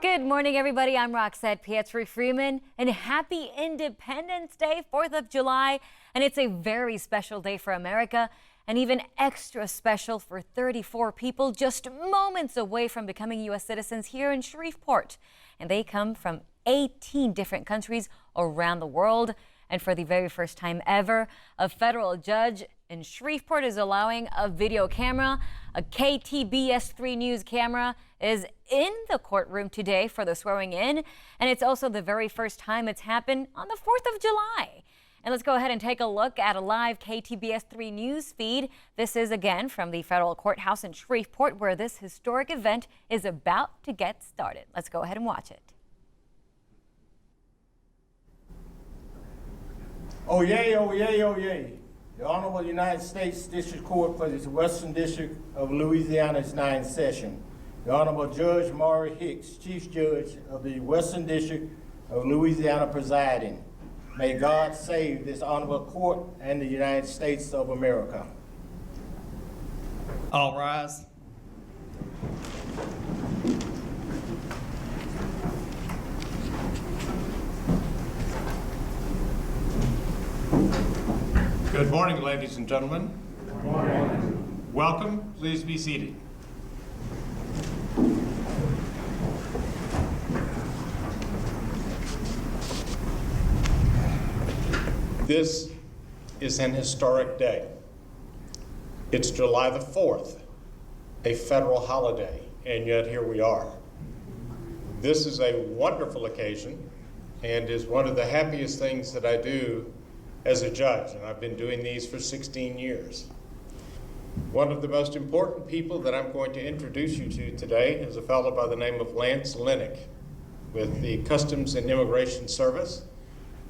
Good morning, everybody. I'm Roxette Pietri-Freeman, and happy Independence Day, 4th of July. And it's a very special day for America, and even extra special for 34 people just moments away from becoming U.S. citizens here in Shreveport. And they come from 18 different countries around the world. And for the very first time ever, a federal judge in Shreveport is allowing a video camera. A KTBS3 News camera is in the courtroom today for the swearing in. And it's also the very first time it's happened on the 4th of July. And let's go ahead and take a look at a live KTBS3 News feed. This is again from the federal courthouse in Shreveport, where this historic event is about to get started. Let's go ahead and watch it. Oh yay, oh yay, oh yay. The Honorable United States District Court for the Western District of Louisiana's 9th session. The Honorable Judge Maury Hicks, Chief Judge of the Western District of Louisiana presiding. May God save this honorable court and the United States of America. All rise. Good morning, ladies and gentlemen. Good morning. Welcome. Please be seated. This is an historic day. It's July the 4th, a federal holiday, and yet here we are. This is a wonderful occasion and is one of the happiest things that I do as a judge, and I've been doing these for 16 years. One of the most important people that I'm going to introduce you to today is a fellow by the name of Lance Lennox with the Customs and Immigration Service,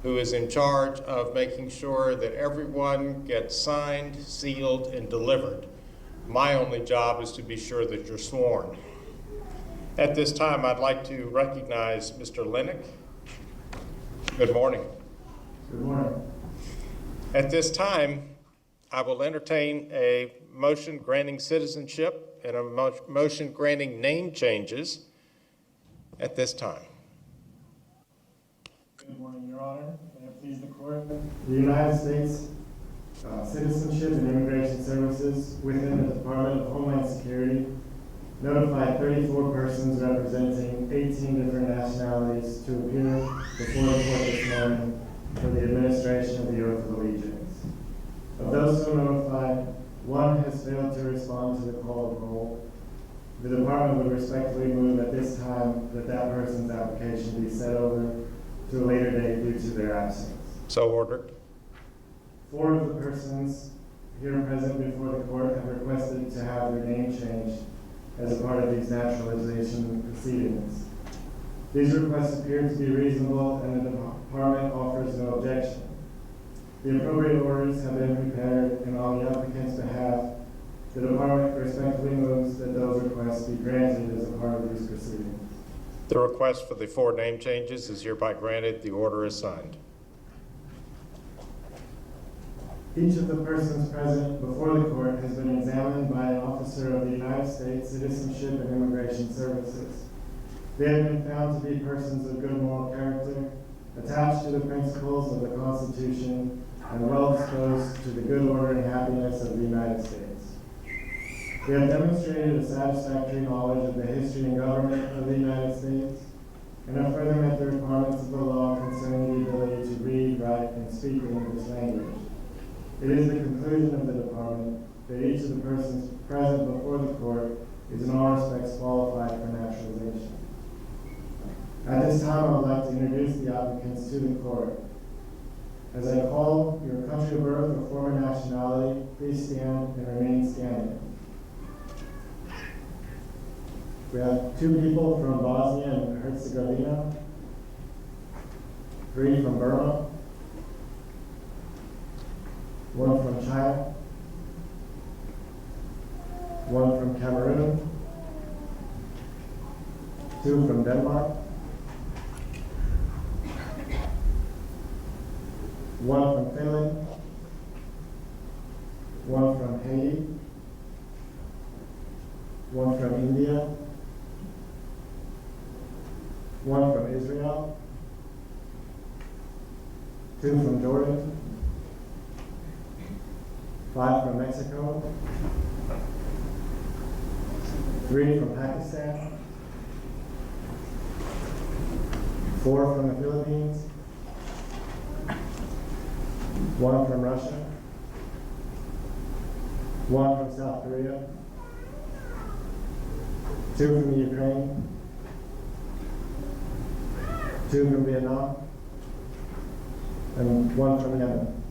who is in charge of making sure that everyone gets signed, sealed, and delivered. My only job is to be sure that you're sworn. At this time, I'd like to recognize Mr. Lennox. Good morning. Good morning. At this time, I will entertain a motion granting citizenship and a motion granting name changes at this time. Good morning, Your Honor. May it please the court. The United States Citizenship and Immigration Services within the Department of Homeland Security notified 34 persons representing 18 different nationalities to appear before the court this morning for the administration of the oath of allegiance. Of those so notified, one has failed to respond to the call of roll. The department would respectfully move at this time that that person's application be set over to a later date due to their absence. So ordered. 4 of the persons here present before the court have requested to have their name changed as a part of these naturalization proceedings. These requests appear to be reasonable, and the department offers no objection. The appropriate orders have been prepared, and on the applicant's behalf, the department respectfully moves that those requests be granted as a part of these proceedings. The request for the 4 name changes is hereby granted. The order is signed. Each of the persons present before the court has been examined by an officer of the United States Citizenship and Immigration Services. They have been found to be persons of good moral character, attached to the principles of the Constitution, and well disposed to the good order and happiness of the United States. They have demonstrated a satisfactory knowledge of the history and government of the United States, and have further met the requirements of the law concerning the ability to read, write, and speak the English language. It is the conclusion of the department that each of the persons present before the court is in all respects qualified for naturalization. At this time, I would like to introduce the applicants to the court. As I call your country of birth or former nationality, please stand and remain standing. We have 2 people from Bosnia and Herzegovina, 3 from Burma, 1 from China, 1 from Cameroon, 2 from Denmark, one from Finland, one from Haiti, one from India, one from Israel, two from Jordan, 5 from Mexico, 3 from Pakistan, 4 from the Philippines, 1 from Russia, 1 from South Korea, 2 from the Ukraine, 2 from Vietnam, and 1 from Yemen.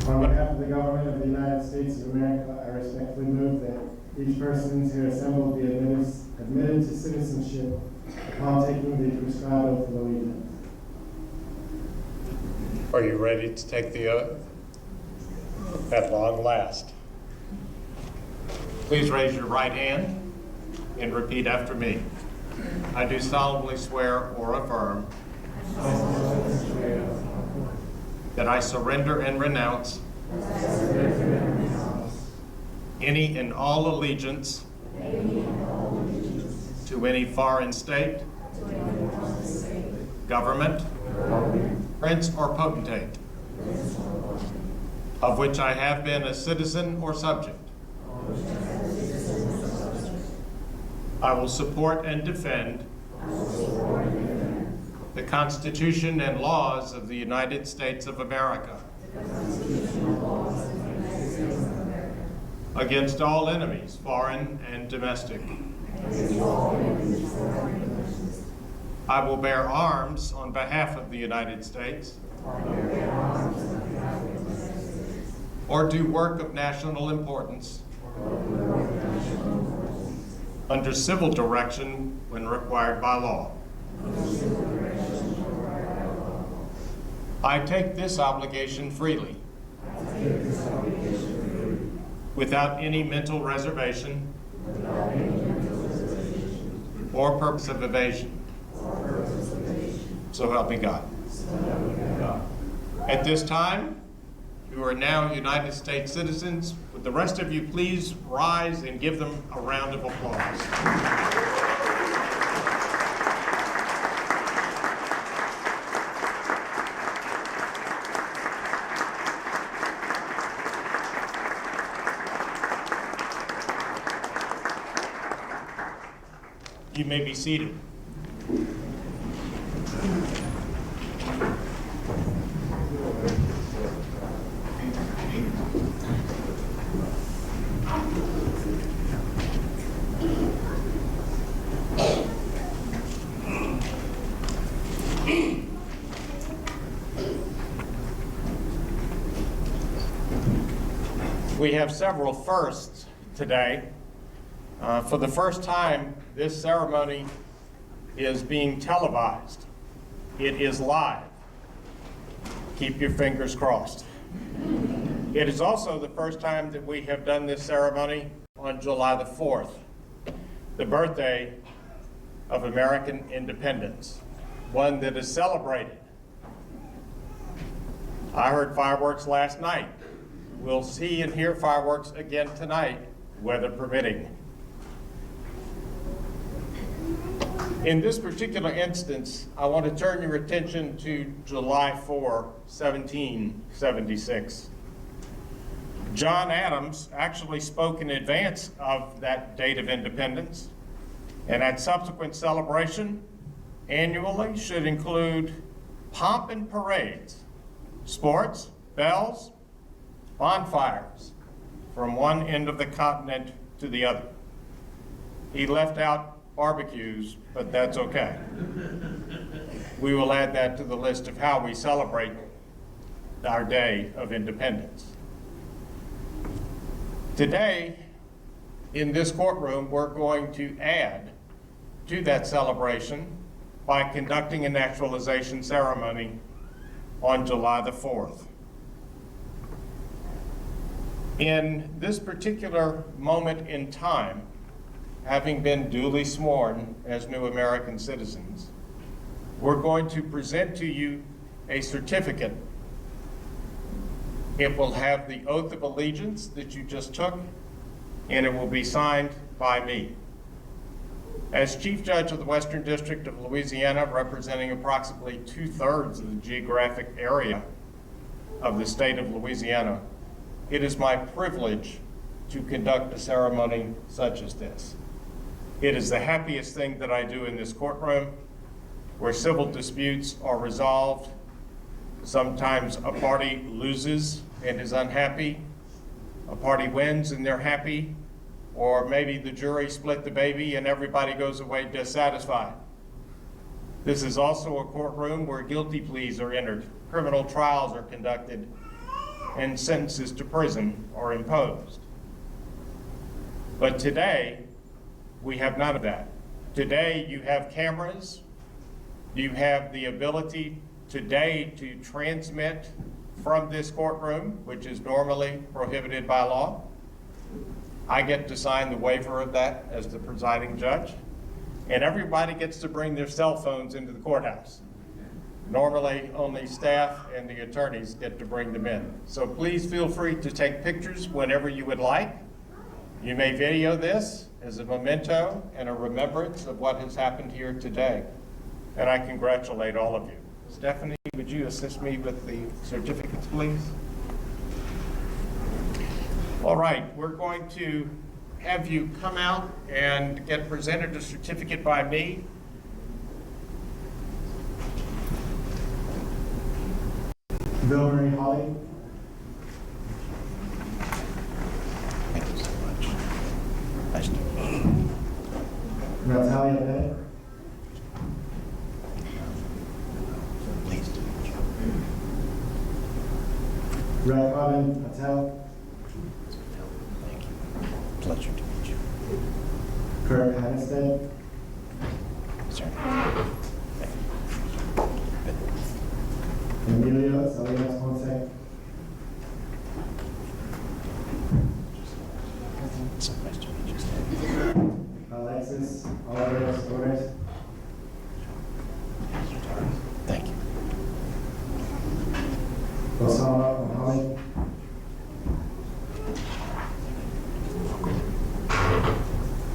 On behalf of the government of the United States of America, I respectfully move that each person here assembled be admitted to citizenship upon taking the prescribed oath of allegiance. Are you ready to take the oath? At long last. Please raise your right hand and repeat after me. I do solemnly swear or affirm that I surrender and renounce any and all allegiance to any foreign state, government, prince or potentate, of which I have been a citizen or subject. I will support and defend the Constitution and laws of the United States of America against all enemies, foreign and domestic. I will bear arms on behalf of the United States or do work of national importance under civil direction when required by law. I take this obligation freely, without any mental reservation or purpose of evasion. So help me God. At this time, you are now United States citizens. Would the rest of you please rise and give them a round of applause? You may be seated. We have several firsts today. For the first time, this ceremony is being televised. It is live. Keep your fingers crossed. It is also the first time that we have done this ceremony on July the 4th, the birthday of American independence, one that is celebrated. I heard fireworks last night. We'll see and hear fireworks again tonight, weather permitting. In this particular instance, I want to turn your attention to July 4, 1776. John Adams actually spoke in advance of that date of independence, and that subsequent celebration annually should include pomp and parades, sports, bells, bonfires from one end of the continent to the other. He left out barbecues, but that's okay. We will add that to the list of how we celebrate our Day of Independence. Today, in this courtroom, we're going to add to that celebration by conducting a naturalization ceremony on July the 4th. In this particular moment in time, having been duly sworn as new American citizens, we're going to present to you a certificate. It will have the oath of allegiance that you just took, and it will be signed by me. As Chief Judge of the Western District of Louisiana, representing approximately 2/3 of the geographic area of the state of Louisiana, it is my privilege to conduct a ceremony such as this. It is the happiest thing that I do in this courtroom, where civil disputes are resolved. Sometimes a party loses and is unhappy, a party wins and they're happy, or maybe the jury split the baby and everybody goes away dissatisfied. This is also a courtroom where guilty pleas are entered, criminal trials are conducted, and sentences to prison are imposed. But today, we have none of that. Today, you have cameras, you have the ability today to transmit from this courtroom, which is normally prohibited by law. I get to sign the waiver of that as the presiding judge, and everybody gets to bring their cell phones into the courthouse. Normally, only staff and the attorneys get to bring them in. So please feel free to take pictures whenever you would like. You may video this as a memento and a remembrance of what has happened here today. And I congratulate all of you. Stephanie, would you assist me with the certificates, please? All right, we're going to have you come out and get presented a certificate by me. Bill Marie Holly. Thank you so much. Nice to meet you. Natalia Bennett. Pleased to meet you. Rakhavan Patel. Thank you. Pleasure to meet you. Kurt Hannestead. Sir. Emilio Salinas Ponce. So nice to meet you. Alexis Oliveros Torres. Thank you. Osama Mohammed.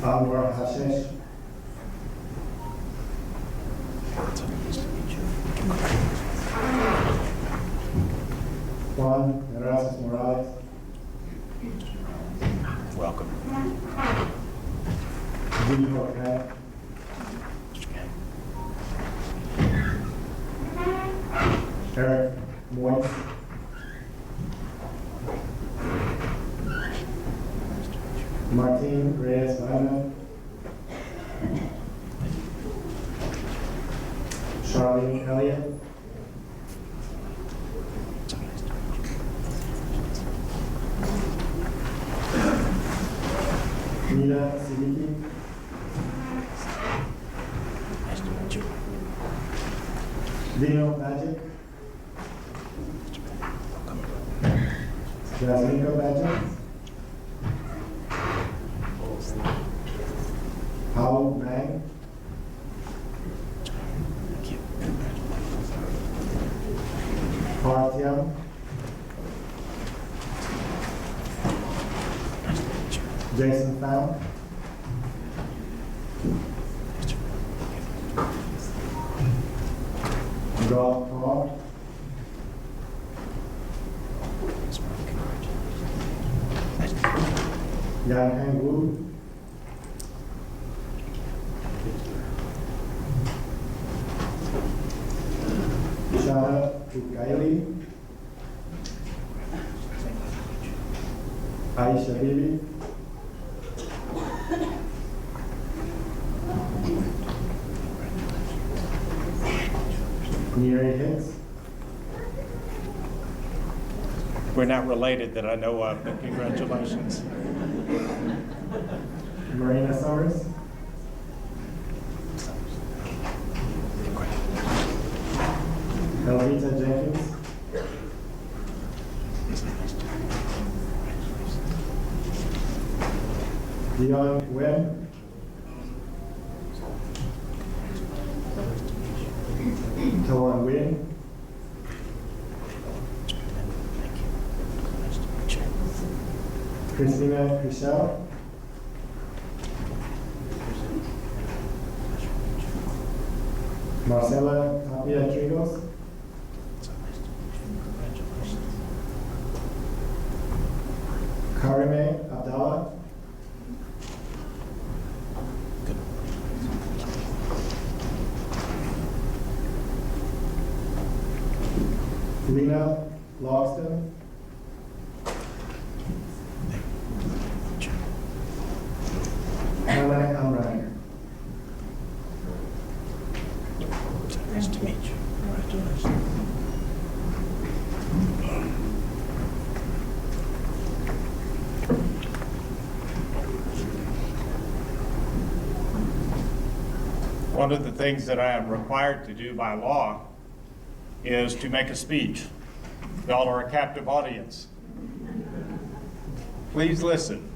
Anwar Hashish. So nice to meet you. Juan Erasmus Morales. Welcome. Diego Knapp. Eric Moyes. Martin Reyes Banda. Charlene Elliott. So nice to meet you. Nina Siddiqui. Nice to meet you. Dino Magic. Welcome. Jasminko Magic. Hao Mang. Thank you. Har Tiam. Nice to meet you. Jason Pham. Nice to meet you. Golf Paul. Congratulations. Nice to meet you. Yang Hang Wu. Shana Ukaili. Aisha Bibi. Neri Hicks. We're not related that I know of, but congratulations. Marina Summers. Elvita Jenkins. Dion Webb. Tolan Nguyen, Christina Chriselle, Marcela Tapia Trigos, Karime Abdallah, Lena Logston, Hannah Amran. Nice to meet you. Congratulations. One of the things that I am required to do by law is to make a speech. Y'all are a captive audience. Please listen.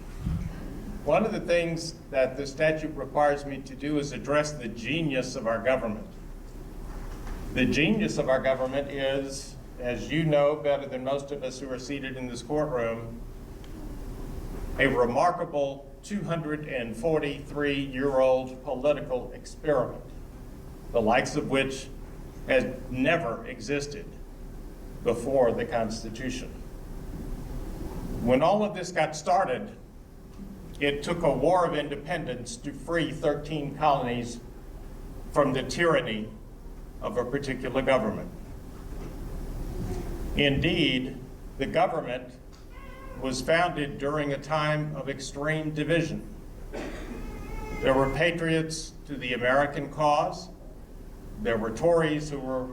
One of the things that the statute requires me to do is address the genius of our government. The genius of our government is, as you know better than most of us who are seated in this courtroom, a remarkable 243-year-old political experiment, the likes of which has never existed before the Constitution. When all of this got started, it took a war of independence to free 13 colonies from the tyranny of a particular government. Indeed, the government was founded during a time of extreme division. There were patriots to the American cause. There were Tories who were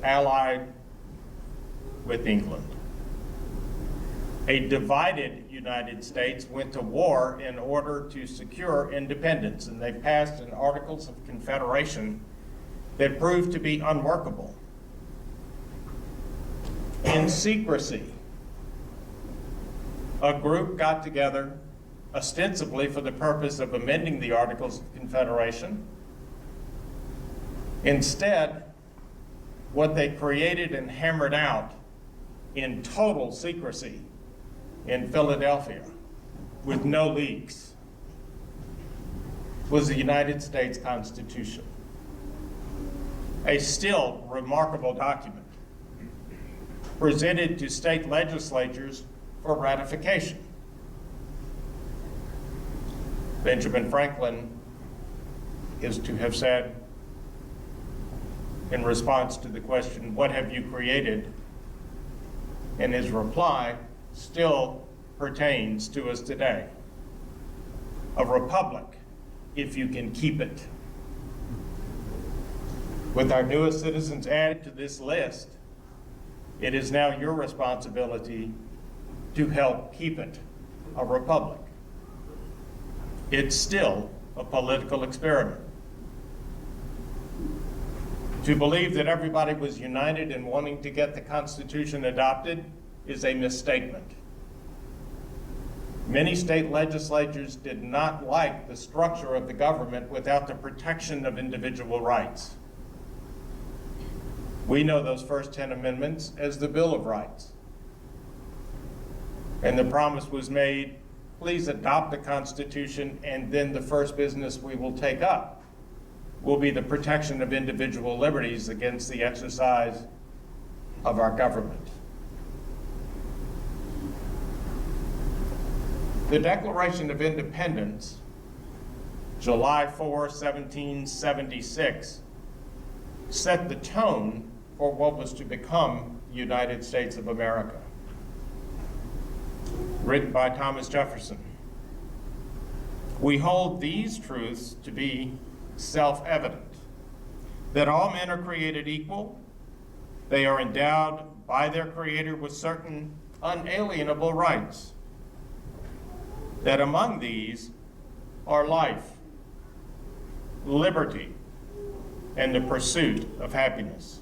allied with England. A divided United States went to war in order to secure independence, and they passed an Articles of Confederation that proved to be unworkable. In secrecy, a group got together ostensibly for the purpose of amending the Articles of Confederation. Instead, what they created and hammered out in total secrecy in Philadelphia with no leaks was the United States Constitution, a still remarkable document presented to state legislatures for ratification. Benjamin Franklin is to have said, in response to the question, "What have you created?" and his reply still pertains to us today: a republic, if you can keep it. With our newest citizens added to this list, it is now your responsibility to help keep it a republic. It's still a political experiment. To believe that everybody was united in wanting to get the Constitution adopted is a misstatement. Many state legislatures did not like the structure of the government without the protection of individual rights. We know those first 10 amendments as the Bill of Rights. And the promise was made, please adopt the Constitution, and then the first business we will take up will be the protection of individual liberties against the exercise of our government. The Declaration of Independence, July 4, 1776, set the tone for what was to become the United States of America. Written by Thomas Jefferson. We hold these truths to be self-evident, that all men are created equal, they are endowed by their Creator with certain unalienable rights, that among these are life, liberty, and the pursuit of happiness.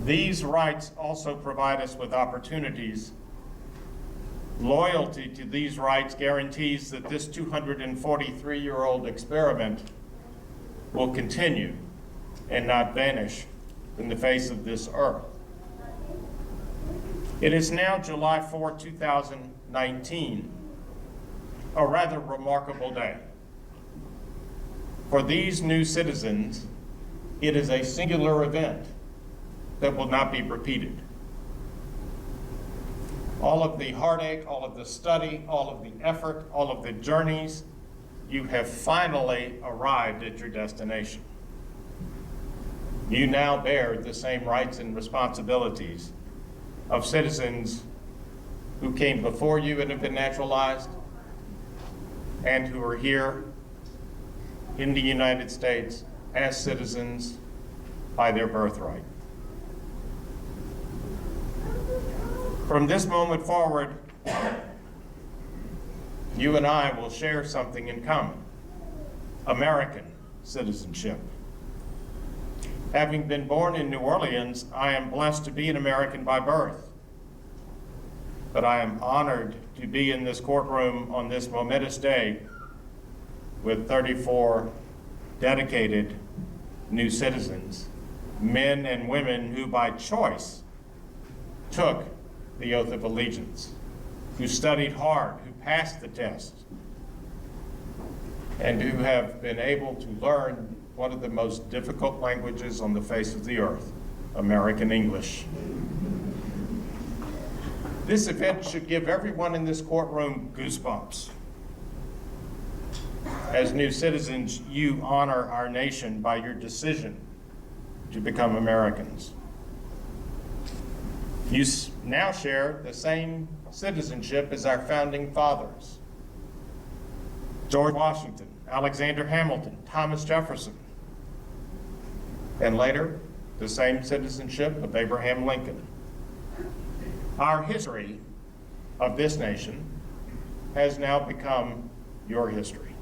These rights also provide us with opportunities. Loyalty to these rights guarantees that this 243-year-old experiment will continue and not vanish from the face of this earth. It is now July 4, 2019, a rather remarkable day. For these new citizens, it is a singular event that will not be repeated. All of the heartache, all of the study, all of the effort, all of the journeys, you have finally arrived at your destination. You now bear the same rights and responsibilities of citizens who came before you and have been naturalized, and who are here in the United States as citizens by their birthright. From this moment forward, you and I will share something in common: American citizenship. Having been born in New Orleans, I am blessed to be an American by birth. But I am honored to be in this courtroom on this momentous day with 34 dedicated new citizens, men and women who by choice took the oath of allegiance, who studied hard, who passed the test, and who have been able to learn one of the most difficult languages on the face of the earth, American English. This event should give everyone in this courtroom goosebumps. As new citizens, you honor our nation by your decision to become Americans. You now share the same citizenship as our founding fathers: George Washington, Alexander Hamilton, Thomas Jefferson, and later, the same citizenship of Abraham Lincoln. Our history of this nation has now become your history.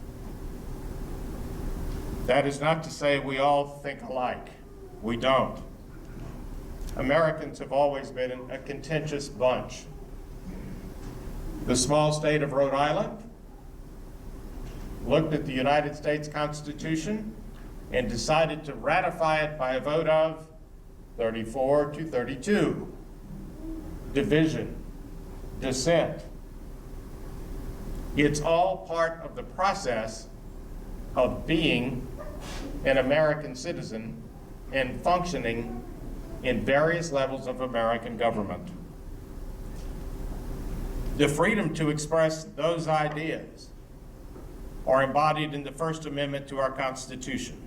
That is not to say we all think alike. We don't. Americans have always been a contentious bunch. The small state of Rhode Island looked at the United States Constitution and decided to ratify it by a vote of 34 to 32. Division, dissent. It's all part of the process of being an American citizen and functioning in various levels of American government. The freedom to express those ideas are embodied in the First Amendment to our Constitution.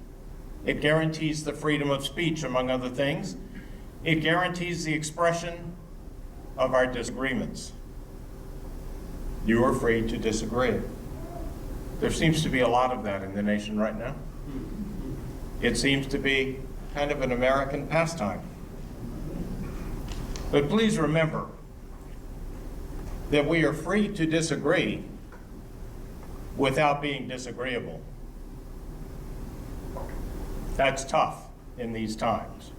It guarantees the freedom of speech, among other things. It guarantees the expression of our disagreements. You are free to disagree. There seems to be a lot of that in the nation right now. It seems to be kind of an American pastime. But please remember that we are free to disagree without being disagreeable. That's tough in these times.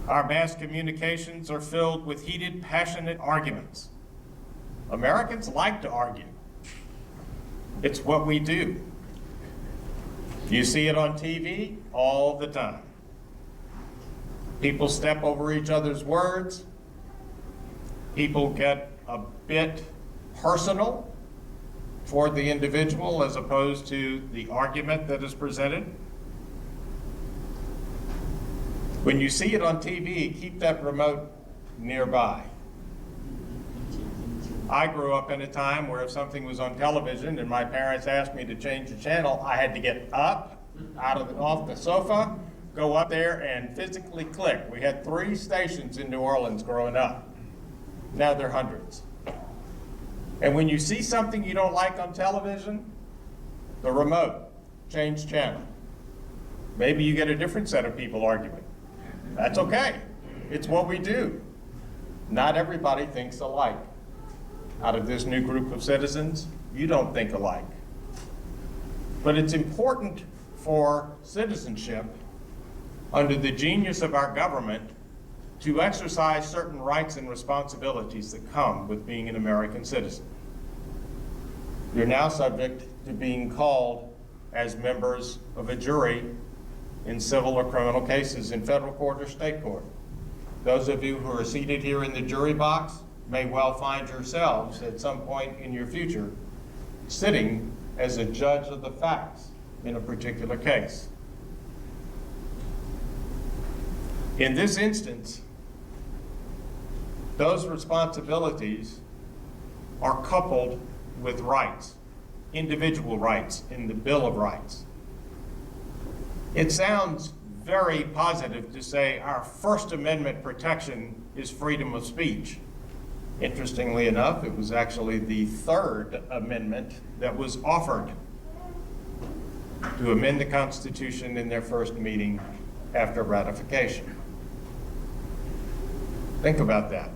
Our mass communications are filled with heated, passionate arguments. Americans like to argue. It's what we do. You see it on TV all the time. People step over each other's words. People get a bit personal toward the individual as opposed to the argument that is presented. When you see it on TV, keep that remote nearby. I grew up in a time where if something was on television and my parents asked me to change the channel, I had to get up off the sofa, go up there and physically click. We had 3 stations in New Orleans growing up. Now there are hundreds. And when you see something you don't like on television, the remote, change channel. Maybe you get a different set of people arguing. That's okay. It's what we do. Not everybody thinks alike. Out of this new group of citizens, you don't think alike. But it's important for citizenship, under the genius of our government, to exercise certain rights and responsibilities that come with being an American citizen. You're now subject to being called as members of a jury in civil or criminal cases in federal court or state court. Those of you who are seated here in the jury box may well find yourselves at some point in your future sitting as a judge of the facts in a particular case. In this instance, those responsibilities are coupled with rights, individual rights in the Bill of Rights. It sounds very positive to say our First Amendment protection is freedom of speech. Interestingly enough, it was actually the Third Amendment that was offered to amend the Constitution in their first meeting after ratification. Think about that.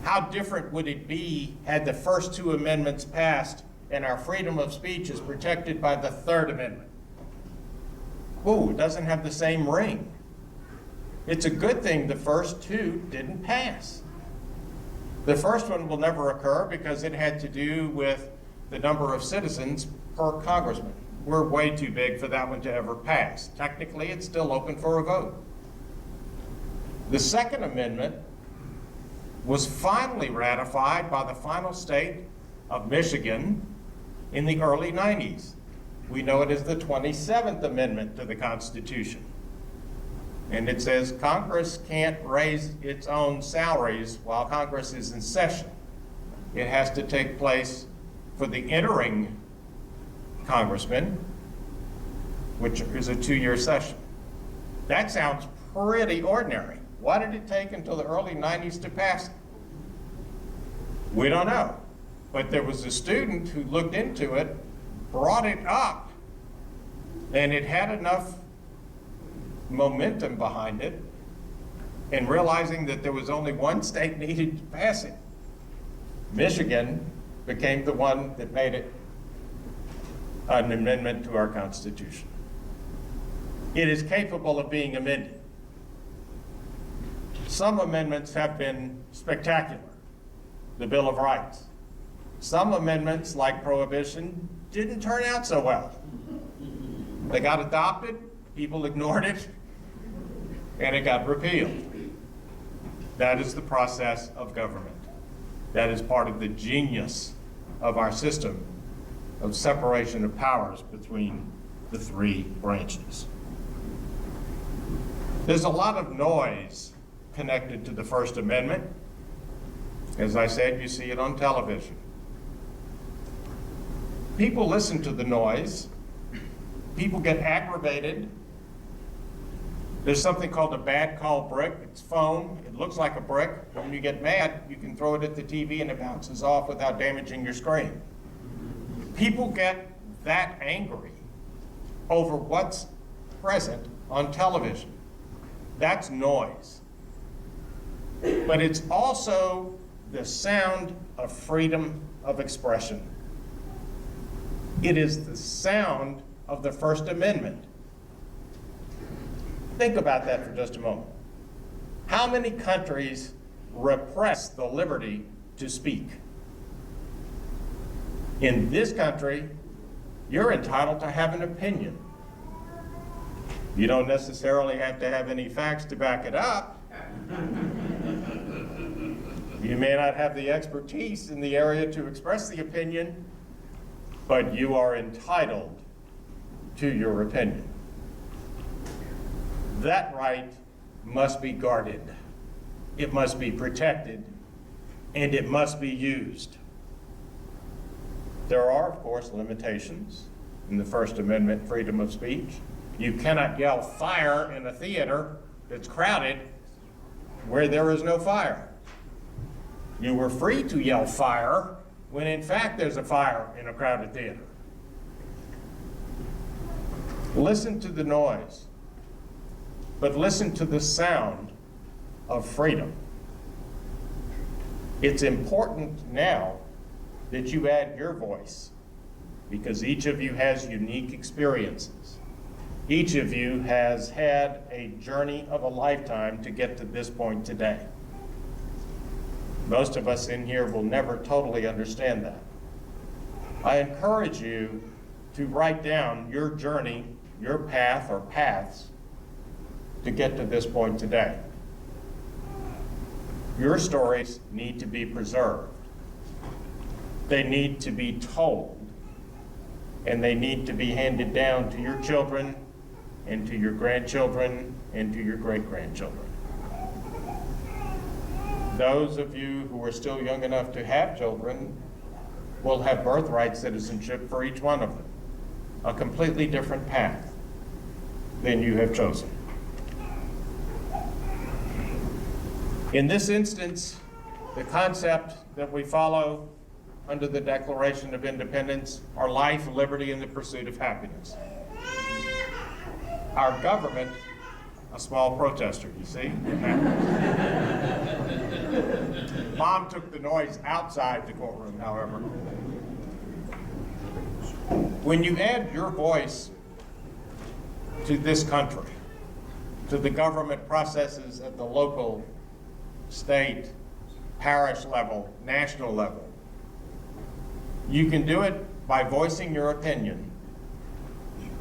How different would it be had the first two amendments passed and our freedom of speech is protected by the Third Amendment? Ooh, it doesn't have the same ring. It's a good thing the first two didn't pass. The first one will never occur because it had to do with the number of citizens per congressman. We're way too big for that one to ever pass. Technically, it's still open for a vote. The Second Amendment was finally ratified by the final state of Michigan in the early 90s. We know it as the 27th Amendment to the Constitution. And it says Congress can't raise its own salaries while Congress is in session. It has to take place for the entering congressman, which is a 2-year session. That sounds pretty ordinary. Why did it take until the early 90s to pass it? We don't know. But there was a student who looked into it, brought it up, and it had enough momentum behind it, and realizing that there was only one state needed to pass it, Michigan became the one that made it an amendment to our Constitution. It is capable of being amended. Some amendments have been spectacular, the Bill of Rights. Some amendments, like prohibition, didn't turn out so well. They got adopted, people ignored it, and it got repealed. That is the process of government. That is part of the genius of our system of separation of powers between the three branches. There's a lot of noise connected to the First Amendment. As I said, you see it on television. People listen to the noise. People get aggravated. There's something called a bad call brick. It's foam. It looks like a brick. When you get mad, you can throw it at the TV and it bounces off without damaging your screen. People get that angry over what's present on television. That's noise. But it's also the sound of freedom of expression. It is the sound of the First Amendment. Think about that for just a moment. How many countries repress the liberty to speak? In this country, you're entitled to have an opinion. You don't necessarily have to have any facts to back it up. You may not have the expertise in the area to express the opinion, but you are entitled to your opinion. That right must be guarded, it must be protected, and it must be used. There are, of course, limitations in the First Amendment freedom of speech. You cannot yell fire in a theater that's crowded where there is no fire. You were free to yell fire when in fact there's a fire in a crowded theater. Listen to the noise, but listen to the sound of freedom. It's important now that you add your voice, because each of you has unique experiences. Each of you has had a journey of a lifetime to get to this point today. Most of us in here will never totally understand that. I encourage you to write down your journey, your path or paths to get to this point today. Your stories need to be preserved. They need to be told, and they need to be handed down to your children and to your grandchildren and to your great-grandchildren. Those of you who are still young enough to have children will have birthright citizenship for each one of them, a completely different path than you have chosen. In this instance, the concept that we follow under the Declaration of Independence are life, liberty, and the pursuit of happiness. Our government, a small protester, you see? Mom took the noise outside the courtroom, however. When you add your voice to this country, to the government processes at the local, state, parish level, national level, you can do it by voicing your opinion,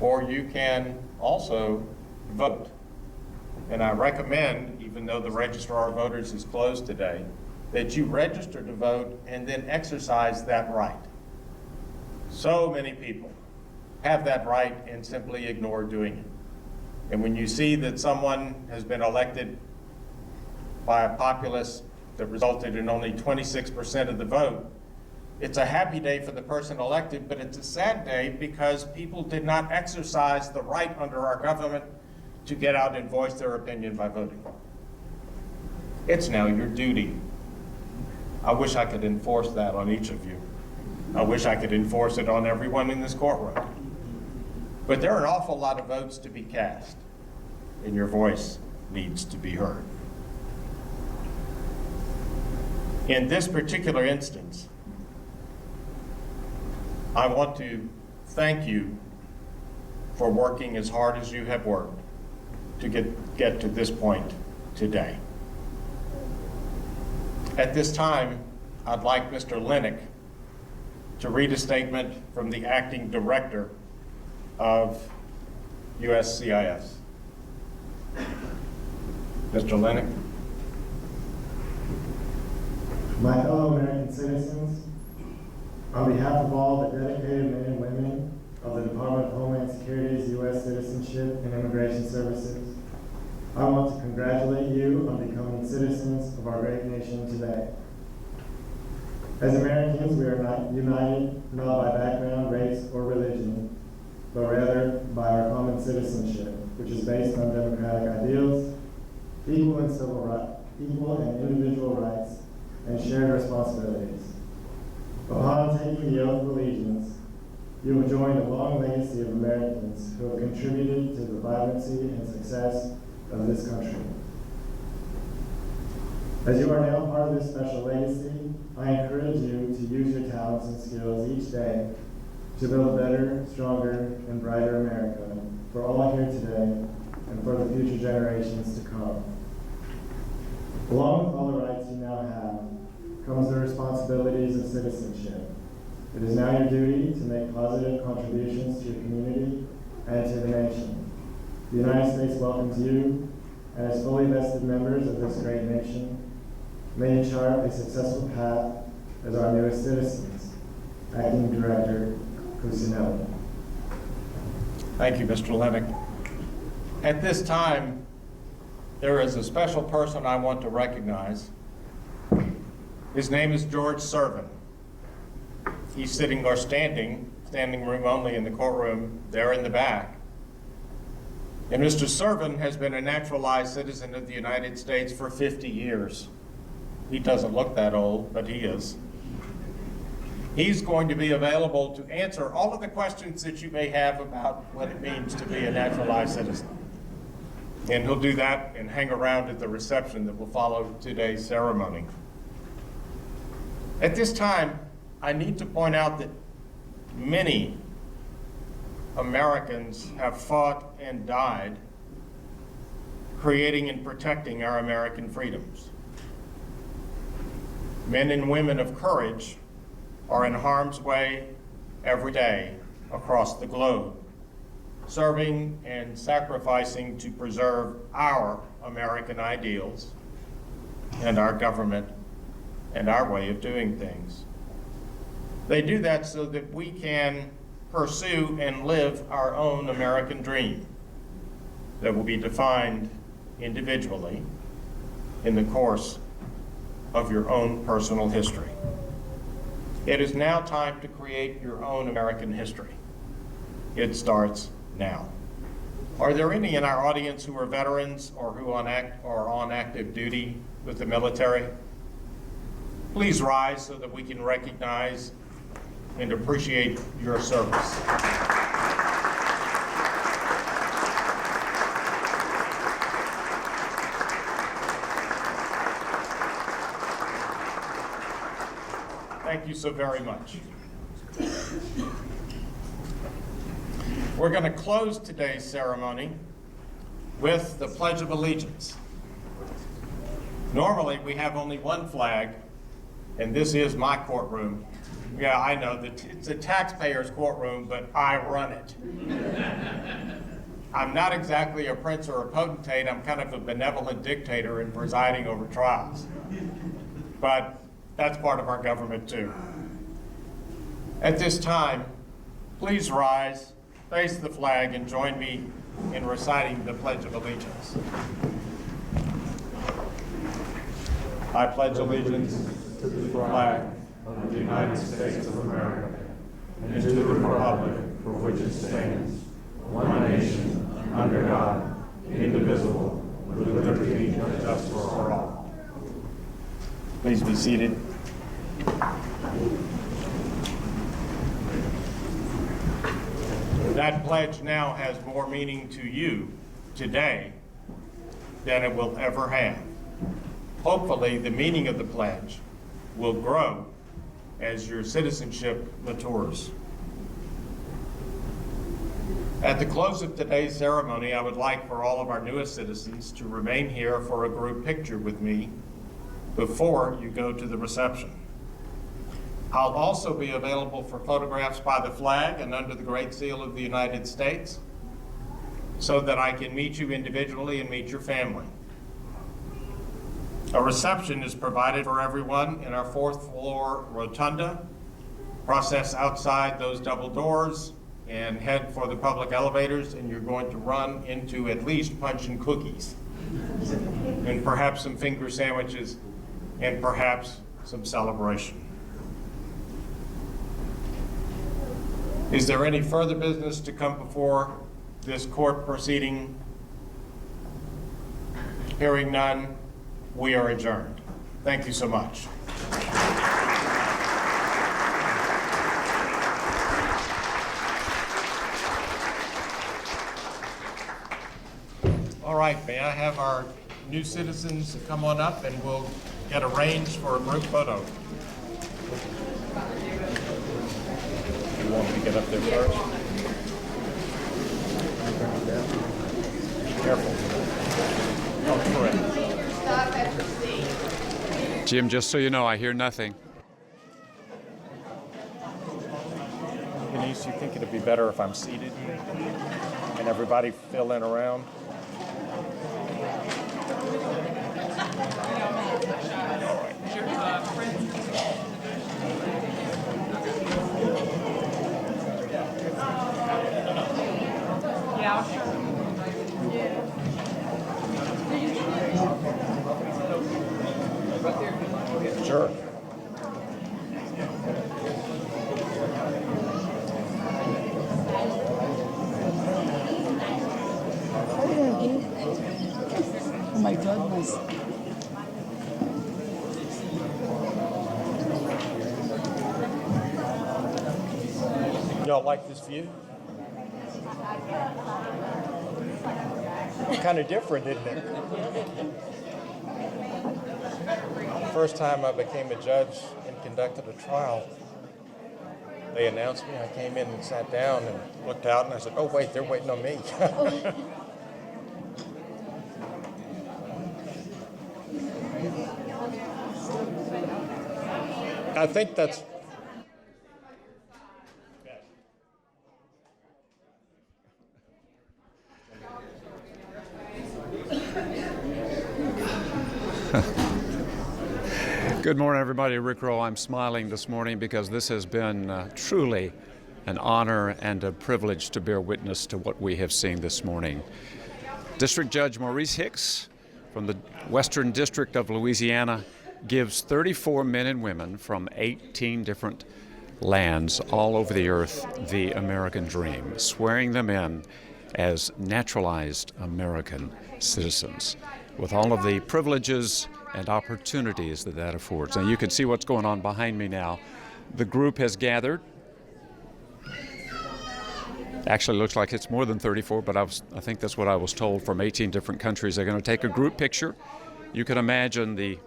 or you can also vote. And I recommend, even though the registrar of voters is closed today, that you register to vote and then exercise that right. So many people have that right and simply ignore doing it. And when you see that someone has been elected by a populace that resulted in only 26% of the vote, it's a happy day for the person elected, but it's a sad day because people did not exercise the right under our government to get out and voice their opinion by voting. It's now your duty. I wish I could enforce that on each of you. I wish I could enforce it on everyone in this courtroom. But there are an awful lot of votes to be cast, and your voice needs to be heard. In this particular instance, I want to thank you for working as hard as you have worked to get to this point today. At this time, I'd like Mr. Lennox to read a statement from the acting director of USCIS. Mr. Lennox. My fellow American citizens, on behalf of all the dedicated men and women of the Department of Homeland Security's U.S. Citizenship and Immigration Services, I want to congratulate you on becoming citizens of our great nation today. As Americans, we are not united not by background, race, or religion, but rather by our common citizenship, which is based on democratic ideals, equal and individual rights, and shared responsibilities. Upon taking the oath of allegiance, you will join a long legacy of Americans who have contributed to the vibrancy and success of this country. As you are now part of this special legacy, I encourage you to use your talents and skills each day to build a better, stronger, and brighter America for all here today and for the future generations to come. Along with all the rights you now have comes the responsibilities of citizenship. It is now your duty to make positive contributions to your community and to the nation. The United States welcomes you, and as fully vested members of this great nation, may you chart a successful path as our newest citizens. Acting Director Cusinelli. Thank you, Mr. Lennox. At this time, there is a special person I want to recognize. His name is George Servin. He's sitting or standing room only in the courtroom, there in the back. And Mr. Servin has been a naturalized citizen of the United States for 50 years. He doesn't look that old, but he is. He's going to be available to answer all of the questions that you may have about what it means to be a naturalized citizen. And he'll do that and hang around at the reception that will follow today's ceremony. At this time, I need to point out that many Americans have fought and died creating and protecting our American freedoms. Men and women of courage are in harm's way every day across the globe. serving and sacrificing to preserve our American ideals and our government and our way of doing things. They do that so that we can pursue and live our own American dream that will be defined individually in the course of your own personal history. It is now time to create your own American history. It starts now. Are there any in our audience who are veterans or who are on active duty with the military? Please rise so that we can recognize and appreciate your service. Thank you so very much. We're going to close today's ceremony with the Pledge of Allegiance. Normally, we have only one flag, and this is my courtroom. Yeah, I know that it's a taxpayer's courtroom, but I run it. I'm not exactly a prince or a potentate. I'm kind of a benevolent dictator in presiding over trials. But that's part of our government too. At this time, please rise, face the flag, and join me in reciting the Pledge of Allegiance. I pledge allegiance to the flag of the United States of America and to the republic for which it stands, one nation, under God, indivisible, with liberty and justice for all. Please be seated. That pledge now has more meaning to you today than it will ever have. Hopefully, the meaning of the pledge will grow as your citizenship matures. At the close of today's ceremony, I would like for all of our newest citizens to remain here for a group picture with me before you go to the reception. I'll also be available for photographs by the flag and under the Great Seal of the United States so that I can meet you individually and meet your family. A reception is provided for everyone in our fourth floor rotunda. Process outside those double doors and head for the public elevators, and you're going to run into at least punch and cookies and perhaps some finger sandwiches and perhaps some celebration. Is there any further business to come before this court proceeding? Hearing none, we are adjourned. Thank you so much. All right, may I have our new citizens come on up and we'll get arranged for a group photo. You want me to get up there first? Careful. Oh, correct. Stop at the seat. Jim, just so you know, I hear nothing. Denise, you think it'd be better if I'm seated and everybody fill in around? Sure. Oh my goodness. Y'all like this view? Kind of different, isn't it? First time I became a judge and conducted a trial, they announced me. I came in and sat down and looked out and I said, oh wait, they're waiting on me. I think that's Good morning, everybody. Rick Rowe. I'm smiling this morning because this has been truly an honor and a privilege to bear witness to what we have seen this morning. District Judge Maurice Hicks from the Western District of Louisiana gives 34 men and women from 18 different lands all over the earth the American dream, swearing them in as naturalized American citizens with all of the privileges and opportunities that that affords. Now you can see what's going on behind me now. The group has gathered. Actually looks like it's more than 34, but I think that's what I was told, from 18 different countries. They're going to take a group picture. You can imagine the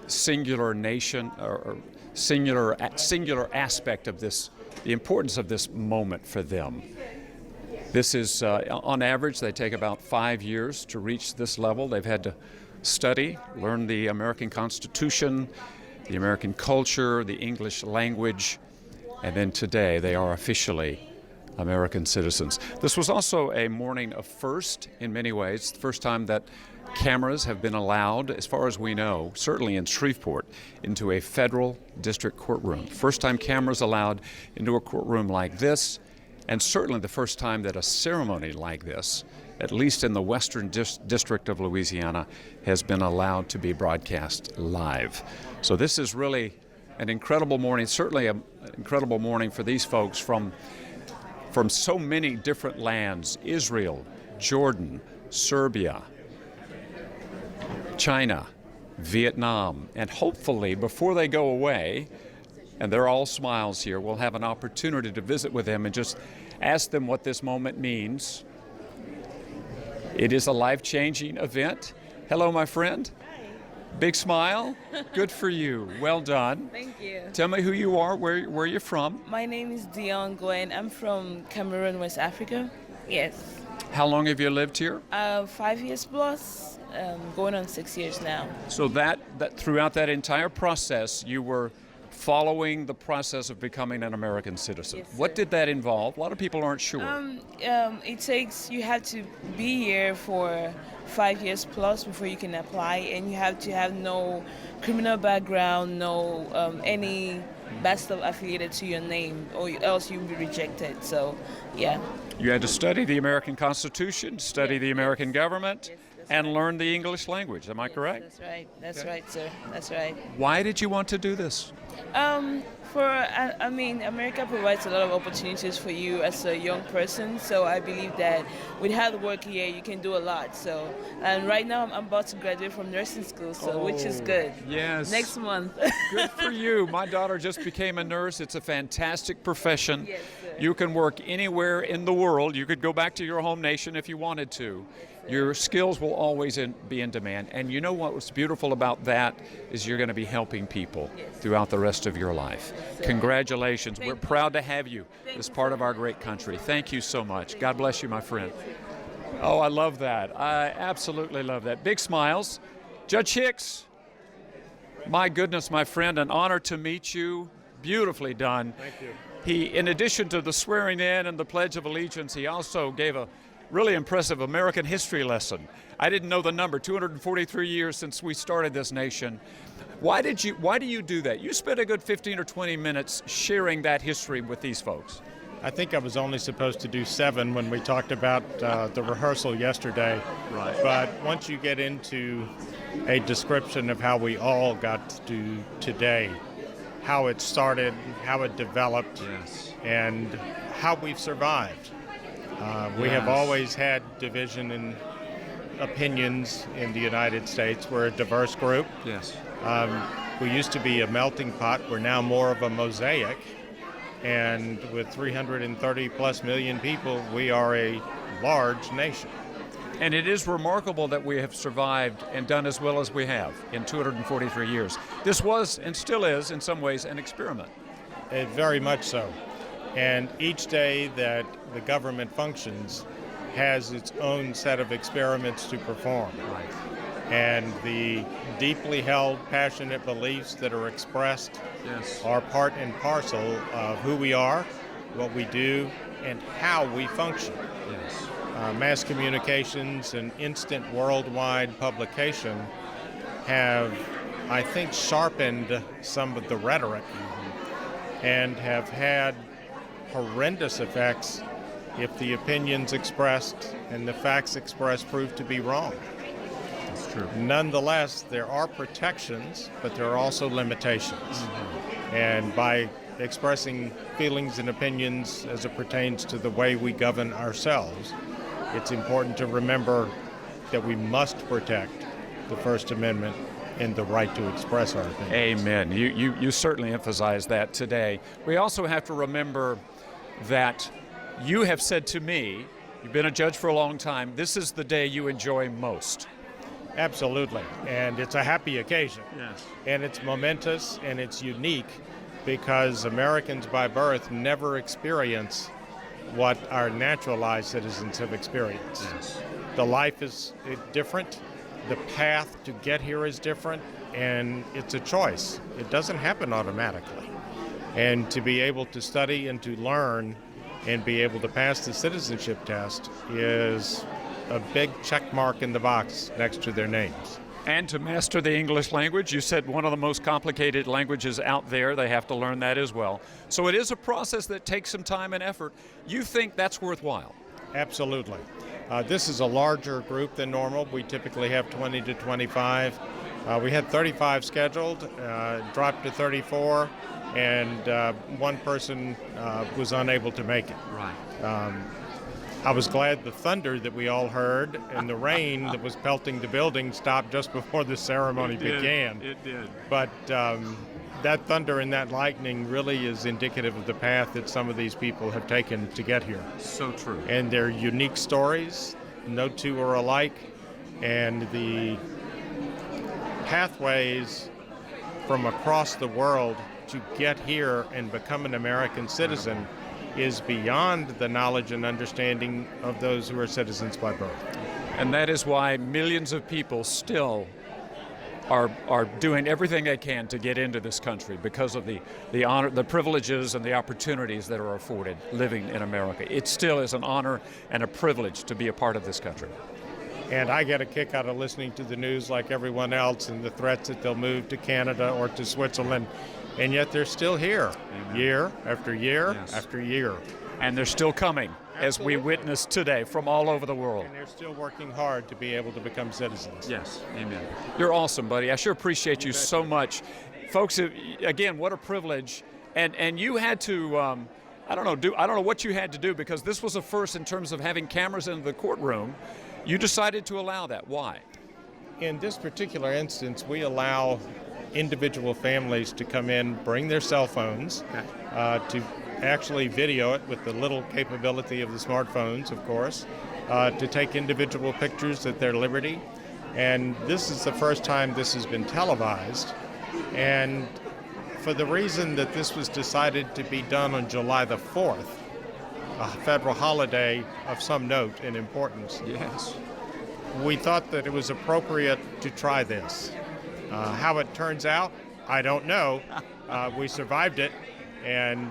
singular nation or singular aspect of this, the importance of this moment for them. This is, on average, they take about 5 years to reach this level. They've had to study, learn the American Constitution, the American culture, the English language, and then today they are officially American citizens. This was also a morning of first in many ways. The first time that cameras have been allowed, as far as we know, certainly in Shreveport, into a federal district courtroom. First time cameras allowed into a courtroom like this, and certainly the first time that a ceremony like this, at least in the Western District of Louisiana, has been allowed to be broadcast live. So this is really an incredible morning, certainly an incredible morning for these folks from so many different lands: Israel, Jordan, Serbia, China, Vietnam, and hopefully before they go away, and they're all smiles here, we'll have an opportunity to visit with them and just ask them what this moment means. It is a life-changing event. Hello, my friend. Big smile. Good for you. Well done. Thank you. Tell me who you are, where you're from. My name is Dion Gwen. I'm from Cameroon, West Africa. Yes. How long have you lived here? 5 years plus, going on 6 years now. So that throughout that entire process, you were following the process of becoming an American citizen. Yes, What sir. did that involve? A lot of people aren't sure. You have to be here for 5 years plus before you can apply, and you have to have no criminal background, no any bad stuff affiliated to your name, or else you'll be rejected. So, yeah. You had to study the American Constitution, study the American government, Yes, that's and right. learn the English language. Am I correct? That's right. That's Okay. right, sir. That's right. Why did you want to do this? I mean, America provides a lot of opportunities for you as a young person. So I believe that with hard work here, you can do a lot. So, and right now I'm about to graduate from nursing school, so which is good. Yes. Next month. Good for you. My daughter just became a nurse. It's a fantastic profession. Yes, sir. You can work anywhere in the world. You could go back to your home nation if you wanted to. Your skills will always be in demand. And you know what's beautiful about that is you're going to be helping people throughout the rest of your life. Congratulations. We're proud to have you as part of our great country. Thank you so much. God bless you, my friend. Oh, I love that. I absolutely love that. Big smiles. Judge Hicks, my goodness, my friend, an honor to meet you. Beautifully done. Thank you. He, in addition to the swearing in and the Pledge of Allegiance, he also gave a really impressive American history lesson. I didn't know the number, 243 years since we started this nation. Why do you do that? You spent a good 15 or 20 minutes sharing that history with these folks. I think I was only supposed to do 7 when we talked about the rehearsal yesterday. Right. But once you get into a description of how we all got to today, how it started, how it developed, Yes. and how we've survived. We have always had division in opinions in the United States. We're a diverse group. Yes. We used to be a melting pot. We're now more of a mosaic. And with 330 plus million people, we are a large nation. And it is remarkable that we have survived and done as well as we have in 243 years. This was and still is, in some ways, an experiment. Very much so. And each day that the government functions has its own set of experiments to perform. Right. And the deeply held, passionate beliefs that are expressed Yes. are part and parcel of who we are, what we do, and how we function. Yes. Mass communications and instant worldwide publication have, I think, sharpened some of the rhetoric and have had horrendous effects if the opinions expressed and the facts expressed prove to be wrong. That's true. Nonetheless, there are protections, but there are also limitations. And by expressing feelings and opinions as it pertains to the way we govern ourselves, it's important to remember that we must protect the First Amendment and the right to express our opinions. Amen. You certainly emphasize that today. We also have to remember that you have said to me, you've been a judge for a long time, this is the day you enjoy most. Absolutely. And it's a happy occasion. Yes. And it's momentous and it's unique because Americans by birth never experience what our naturalized citizens have experienced. Yes. The life is different, the path to get here is different, and it's a choice. It doesn't happen automatically. And to be able to study and to learn and be able to pass the citizenship test is a big check mark in the box next to their names. And to master the English language, you said one of the most complicated languages out there. They have to learn that as well. So it is a process that takes some time and effort. You think that's worthwhile? Absolutely. This is a larger group than normal. We typically have 20 to 25. We had 35 scheduled, dropped to 34, and one person was unable to make it. Right. I was glad the thunder that we all heard and the rain that was pelting the building stopped just before the ceremony began. It did. But that thunder and that lightning really is indicative of the path that some of these people have taken to get here. So true. And they're unique stories. No two are alike. And the pathways from across the world to get here and become an American citizen is beyond the knowledge and understanding of those who are citizens by birth. And that is why millions of people still are doing everything they can to get into this country because of the honor, the privileges and the opportunities that are afforded living in America. It still is an honor and a privilege to be a part of this country. And I get a kick out of listening to the news like everyone else and the threats that they'll move to Canada or to Switzerland, and yet they're still here, Amen. Year after year Yes. after year. And they're still coming, as we witness today from all over the world. And they're still working hard to be able to become citizens. Yes, amen. You're awesome, buddy. I sure appreciate you so much. Folks, again, what a privilege. And you had to, I don't know what you had to do, because this was a first in terms of having cameras in the courtroom. You decided to allow that. Why? In this particular instance, we allow individual families to come in, bring their cell phones, to actually video it with the little capability of the smartphones, of course, to take individual pictures at their liberty. And this is the first time this has been televised. And for the reason that this was decided to be done on July the 4th, a federal holiday of some note and importance, Yes. we thought that it was appropriate to try this. How it turns out, I don't know. We survived it, and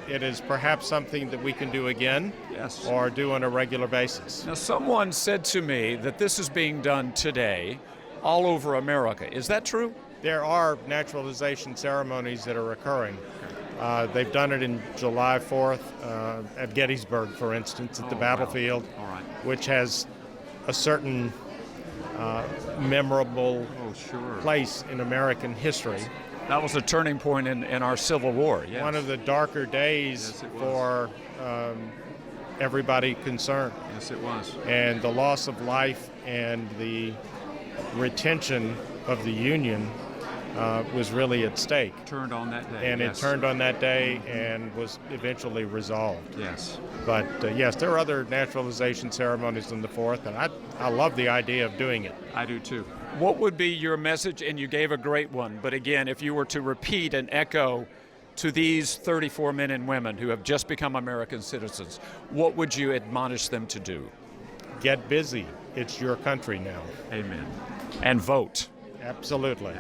it is perhaps something that we can do again. Yes. Or do on a regular basis. Now, someone said to me that this is being done today all over America. Is that true? There are naturalization ceremonies that are occurring. They've done it in July 4th at Gettysburg, for instance, at the battlefield, All right. which has a certain memorable place in American history. That was a turning point in our Civil War. Yes. One of the darker days Yes, it was. for everybody concerned. Yes, it was. And the loss of life and the retention of the Union was really at stake. Turned on that day. And yes. it turned on that day and was eventually resolved. Yes. But yes, there are other naturalization ceremonies on the 4th, and I love the idea of doing it. I do too. What would be your message? And you gave a great one, but again, if you were to repeat and echo to these 34 men and women who have just become American citizens, what would you admonish them to do? Get busy. It's your country now. Amen. And vote. Absolutely.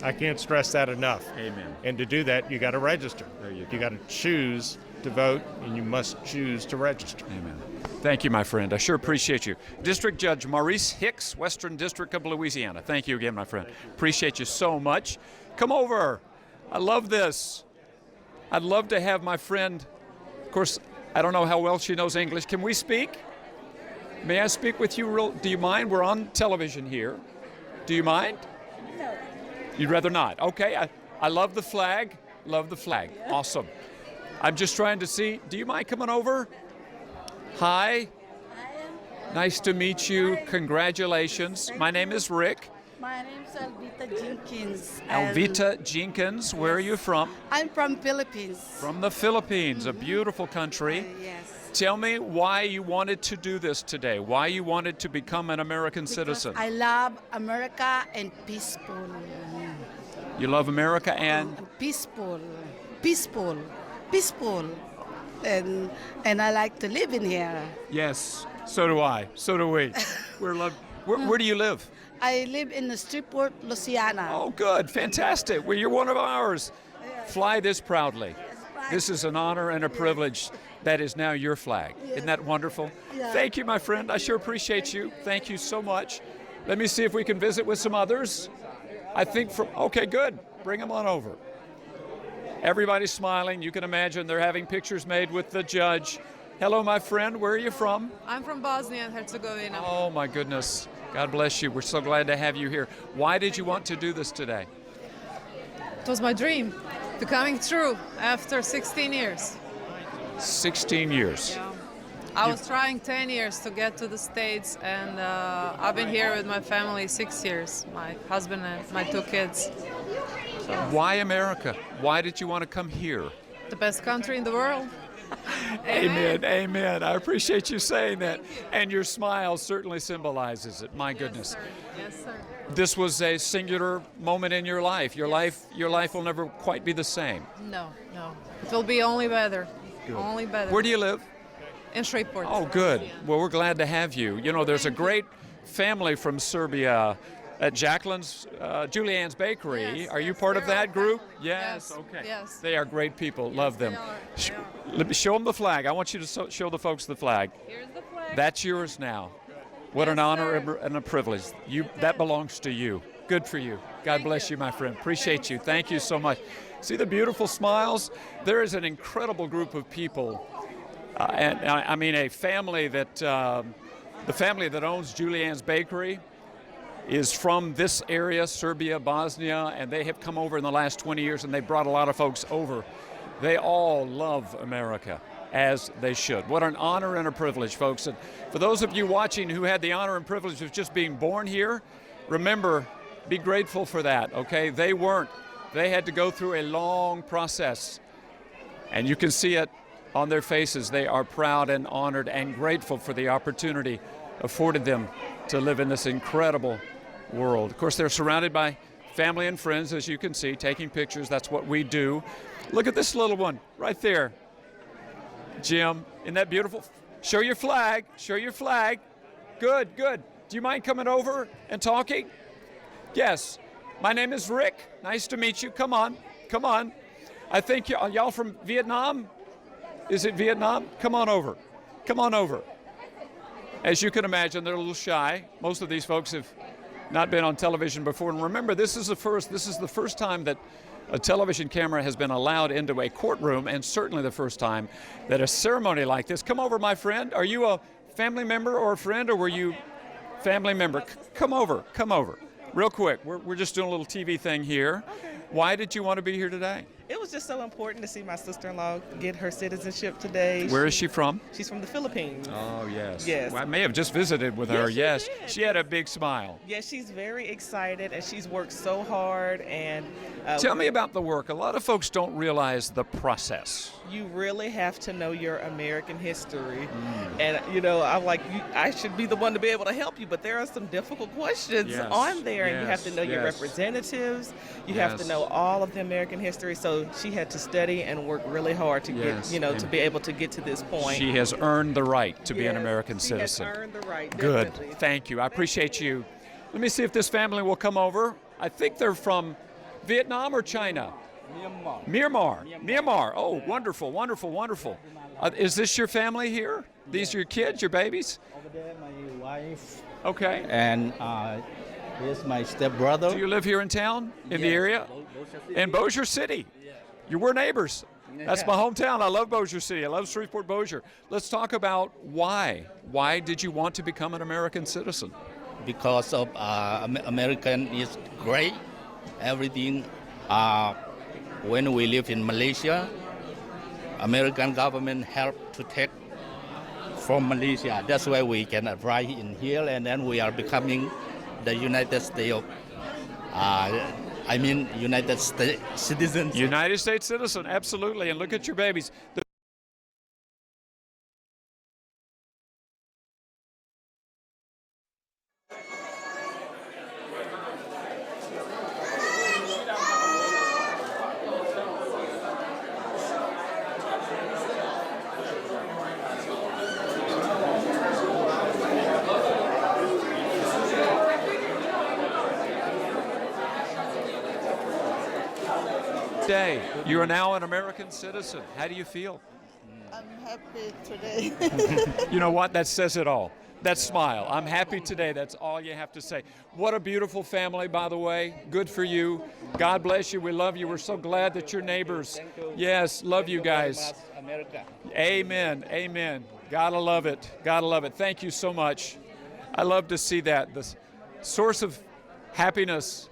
I can't stress that enough. Amen. And to do that, you got to register. There you go. You got to choose to vote, and you must choose to register. Amen. Thank you, my friend. I sure appreciate you. District Judge Maurice Hicks, Western District of Louisiana. Thank you again, my friend. Appreciate you so much. Come over. I love this. I'd love to have my friend, of course, I don't know how well she knows English. Can we speak? May I speak with you? Do you mind? We're on television here. Do you mind? No. You'd rather not? Okay. I love the flag. Love the flag. Yeah. Awesome. I'm just trying to see. Do you mind coming over? Hi. Nice to meet you. Hi. Congratulations. My name is Rick. My name is Alvita Jenkins. Alvita Jenkins. Where are you from? I'm from Philippines. From the Philippines, a beautiful country. Yes. Tell me why you wanted to do this today. Why you wanted to become an American citizen. I love America and peaceful. You love America and peaceful. And I like to live in here. yes, so do I. So do we. Where do you live? I live in the Streetport, Louisiana. Oh, good, fantastic. Well, you're one of ours. Fly this proudly. This is an honor and a privilege. That is now your flag. Isn't that wonderful? Yeah. Thank you, my friend. I sure appreciate you. Thank you so much. Let me see if we can visit with some others. I think okay, good. Bring them on over. Everybody's smiling. You can imagine they're having pictures made with the judge. Hello, my friend. Where are you from? I'm from Bosnia and Herzegovina. Oh, my goodness. God bless you. We're so glad to have you here. Why did you want to do this today? It was my dream becoming true after 16 years. 16 years. Yeah. I was trying 10 years to get to the States, and I've been here with my family 6 years, my husband and my 2 kids. So, why America? Why did you want to come here? the best country in the world. Amen, amen. I appreciate you saying that. And your smile certainly symbolizes it. My goodness. Yes, sir. This was a singular moment in your life. Your life will never quite be the same. No. It will be only better. Good. Only better. Where do you live? In Shreveport. Oh, good. Well, we're glad to have you. You know, there's a great family from Serbia at Julianne's Bakery. Yes, are you yes, part of they're that all group? family. Yes. Yes, Okay. yes. They are great people. Love them. They are. Let me show them the flag. I want you to show the folks the flag. Here's the flag. That's yours now. What an Yes, honor sir. and a privilege. That belongs to you. Good for you. God bless you, my friend. Appreciate you. Thank you so much. See the beautiful smiles? There is an incredible group of people. And I mean, a family that, the family that owns Julianne's Bakery is from this area, Serbia, Bosnia, and they have come over in the last 20 years, and they brought a lot of folks over. They all love America, as they should. What an honor and a privilege, folks. And for those of you watching who had the honor and privilege of just being born here, remember, be grateful for that, okay? They weren't. They had to go through a long process, and you can see it on their faces. They are proud and honored and grateful for the opportunity afforded them to live in this incredible world. Of course, they're surrounded by family and friends, as you can see, taking pictures. That's what we do. Look at this little one right there. Jim, isn't that beautiful? Show your flag. Show your flag. Good, good. Do you mind coming over and talking? Yes. My name is Rick. Nice to meet you. Come on. Come on. I think y'all from Vietnam? Is it Vietnam? Come on over. Come on over. As you can imagine, they're a little shy. Most of these folks have not been on television before. And remember, this is the first time that a television camera has been allowed into a courtroom, and certainly the first time that a ceremony like this. Come over, my friend. Are you a family member or a friend, or were you family member? Come over. Come over. Real quick. We're just doing a little TV thing here. Okay. Why did you want to be here today? It was just so important to see my sister-in-law get her citizenship today. Where is she from? She's from the Philippines. Oh, yes. Yes. Well, I may have just visited with her. Yes, Yes. you did. She had a big smile. Yeah, she's very excited, and she's worked so hard. And Tell me about the work. A lot of folks don't realize the process. you really have to know your American history. And, you know, I'm like, I should be the one to be able to help you, but there are some difficult questions Yes, on there, and you have to know your yes. representatives. You have to Yes. know all of the American history. So she had to study and work really hard to Yes, get, you know, and to be able to get to this point. She has earned the right to be an Yes, American she citizen. has earned the right. Good. Definitely. Thank you. I appreciate you. Let me see if this family will come over. I think they're from Vietnam or China? Myanmar. Oh, wonderful, wonderful, wonderful. Is this your family here? These are your kids, your babies? Over there, my wife, Okay. and here's my stepbrother. Do you live here in town, in the area? In Bossier City. We're neighbors. That's my hometown. I love Bossier City. I love Shreveport, Bossier. Let's talk about why. Why did you want to become an American citizen? Because of American is great. Everything. When we live in Malaysia, American government helped to take from Malaysia. That's why we can arrive in here, and then we are becoming the United States of, United States citizens. United States citizen, absolutely. And look at your babies. Day. You are now an American citizen. How do you feel? I'm happy today. You know what? That says it all. That smile. I'm happy today. That's all you have to say. What a beautiful family, by the way. Good for you. God bless you. We love you. We're so glad that you're neighbors. Yes, love you guys. America. Amen. Amen. Gotta love it. Gotta love it. Thank you so much. I love to see that. The source of happiness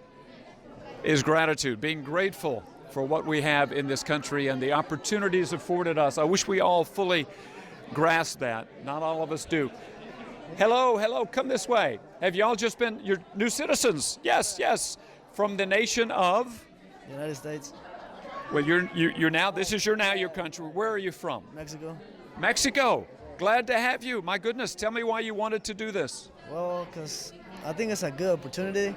is gratitude, being grateful for what we have in this country and the opportunities afforded us. I wish we all fully grasp that. Not all of us do. Hello, hello, come this way. Have y'all just been, you're new citizens? Yes, yes. From the nation of? United States. Well, you're now, this is your country. Where are you from? Mexico. Mexico. Glad to have you. My goodness, tell me why you wanted to do this. Well, because I think it's a good opportunity,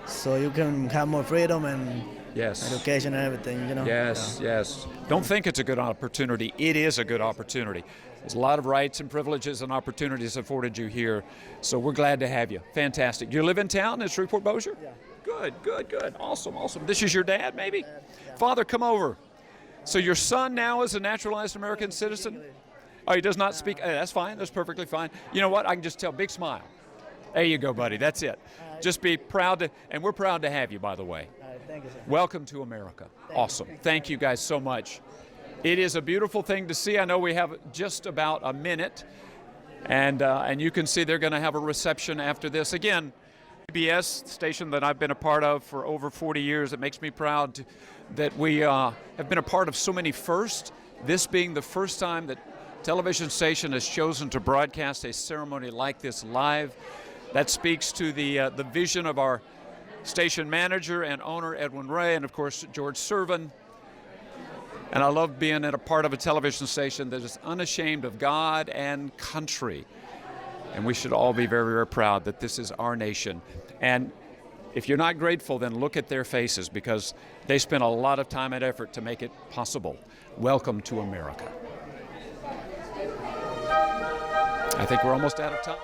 so you can have more freedom and yes, education and everything, you know. Yes, yes. Don't think it's a good opportunity. It is a good opportunity. There's a lot of rights and privileges and opportunities afforded you here, so we're glad to have you. Fantastic. You live in town in Shreveport, Bossier? Yeah. Good, good, good. Awesome, awesome. This is your dad, maybe? Yeah. Father, come over. So your son now is a naturalized American citizen? Oh, he does not speak. That's fine. That's perfectly fine. You know what? I can just tell. Big smile. There you go, buddy. That's it. Just be proud to, and we're proud to have you, by the way. All right, thank you, sir. Welcome to America. Awesome. Thank you guys so much. It is a beautiful thing to see. I know we have just about a minute, and you can see they're going to have a reception after this. Again, PBS station that I've been a part of for over 40 years. It makes me proud that we have been a part of so many firsts. This being the first time that television station has chosen to broadcast a ceremony like this live. That speaks to the vision of our station manager and owner, Edwin Ray, and of course, George Servin. And I love being at a part of a television station that is unashamed of God and country. And we should all be very, very proud that this is our nation. And if you're not grateful, then look at their faces, because they spent a lot of time and effort to make it possible. Welcome to America. I think we're almost out of time.